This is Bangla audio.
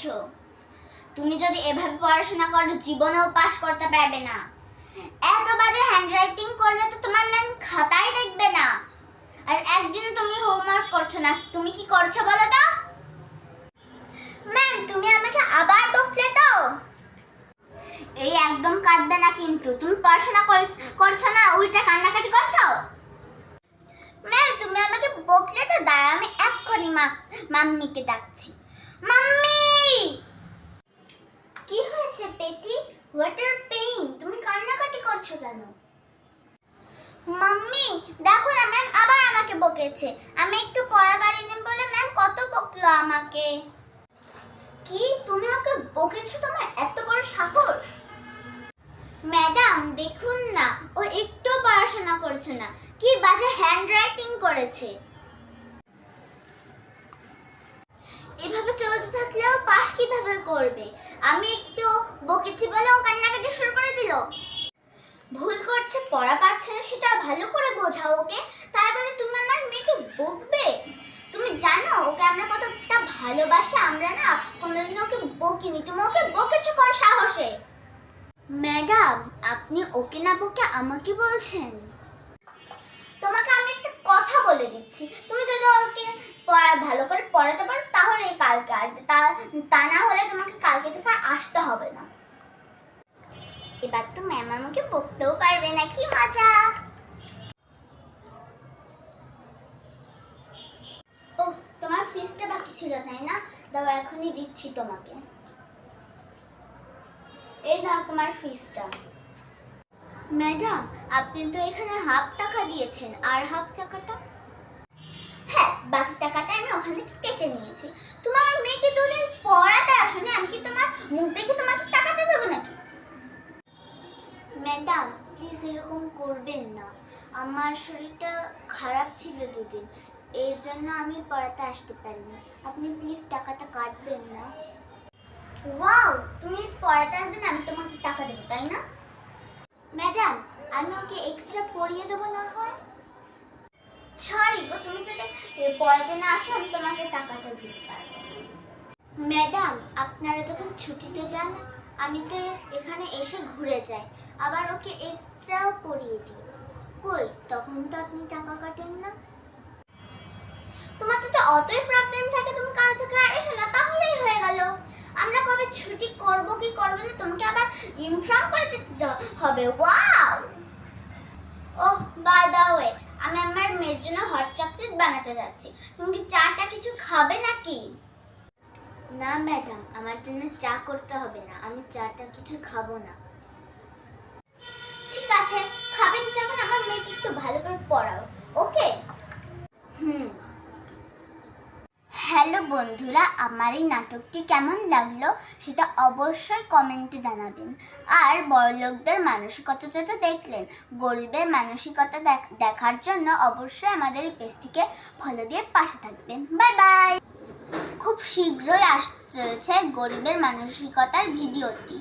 করছো। তুমি যদি এভাবে পড়াশোনা করো জীবনেও পাস করতে পারবে না। এত বাজে হ্যান্ডরাইটিং করলে তো তোমার ম্যাম খাতায় দেখবে না। আর একদিনও তুমি হোমওয়ার্ক করছো না, তুমি কি করছো বলো তো? ম্যাম তুমি আমাকে আবার বকলে তো। এই একদম কাঁদবে না কিন্তু, তুমি পড়াশোনা করছো না, উল্টা কান্নাকাটি করছো। ম্যাম তুমি আমাকে বকলে তো, দাঁড়া আমি এক্ষুনি মাম্মিকে ডাকছি। মাম্মি! কি হয়েছে পেটি? What are pain? তুমি কান্নাকাটি করছো কেন? মাম্মি দেখো না, ম্যাম আবার আমাকে বকেছে। আমি একটু পড়া পারিনি বলে ম্যাম কত বকলো আমাকে। কি তুমি ওকে বকেছো? তোমার এত বড় সাহস? ম্যাডাম দেখুন না, ও একটু পড়াশোনা করছে না, কি বাজে হ্যান্ডরাইটিং করেছে। এভাবে চলতে থাকলেও পাস কিভাবে করবে? আমি একটু বকেছি বলে ও কান্নাকাটি শুরু করে দিল। ভুল করছে, পড়া পারছে না, সেটা ভালো করে বোঝাও ওকে। তাই বলে তুমি আমার মেয়েকে বকবে? তুমি জানো ওকে আমরা কতটা ভালোবাসি। আমরা না কোনোদিন ওকে বকিনি, তুমি ওকে বকেছো কোন সাহসে? ম্যাডাম আপনি ওকে না বকে আমাকে বলছেন। তোমাকে আমি একটা কথা বলে দিচ্ছি, তুমি যদি ওকে ভালো করে পড়াতে পারো তাহলে কালকে আসবে, তা না হলে তোমাকে কালকে থেকে আসতে হবে না। এবার তো ম্যাম আমাকে বকতেও পারবে না, কি মজা। ও তোমার ফিসটা বাকি ছিল তাই না? দাও এখনই দিচ্ছি তোমাকে। এই নাও তোমার ফিসটা। ম্যাডাম আপনি তো এখানে হাফ টাকা দিয়েছেন, আর হাফ টাকাটা? হ্যাঁ বাকি টাকাটা আমি ওখান থেকে কেটে নিয়েছি। তোমার মেয়েকে দুদিন পড়াতে আসেনি, আমি কি তোমার মুখ দেখে তোমাকে টাকাটা দেবো নাকি? ম্যাডাম প্লিজ এরকম করবেন না, আমার শরীরটা খারাপ ছিল দুদিন, এর জন্য আমি পড়াতে আসতে পারিনি। আপনি প্লিজ টাকাটা কাটবেন না। ওয়াও তুমি পড়াতে আসবেন, আমি তোমাকে টাকা দেবো তাই না? ম্যাডাম আমি ওকে এক্সট্রা পড়িয়ে দেবো না হয়। সরি গো, তুমি যদি পড়াতে না আসো আমি তোমাকে টাকাটা দিতে পারবো না। ম্যাডাম আপনারা যখন ছুটিতে যান আমি তো এখানে এসে ঘুরে যাই, আবার ওকে এক্সট্রাও পড়িয়ে দিই। কই তখন তো আপনি টাকা কাটেন না। তোমার যদি অতই প্রবলেম থাকে তুমি কাল থেকে আর এসো না, তাহলেই হয়ে গেল। আমরা কবে ছুটি করব কি করব না তোমাকে আবার ইনফর্ম করে দিতে হবে। Wow! Oh by the way, আমি আমার মেয়ের জন্য হট চকলেট বানাতে যাচ্ছি। তুমি কি চাটা কিছু খাবে নাকি? না ম্যাডাম আমার জন্য চা করতে হবে না, আমি চাটা কিছু খাবো না। ঠিক আছে খাবেন যখন আমার মেয়েকে একটু ভালো করে পড়াও, ওকে? হ্যালো বন্ধুরা, আমার এই নাটকটি কেমন লাগলো সেটা অবশ্যই কমেন্টে জানাবেন। আর বড়লোকদের মানসিকতা তো দেখলেন, গরিবের মানসিকতা দেখার জন্য অবশ্যই আমাদের এই পেজটিকে ফলো দিয়ে পাশে থাকবেন। Bye bye. খুব শীঘ্রই আসছে গরিবের মানসিকতার ভিডিওটি।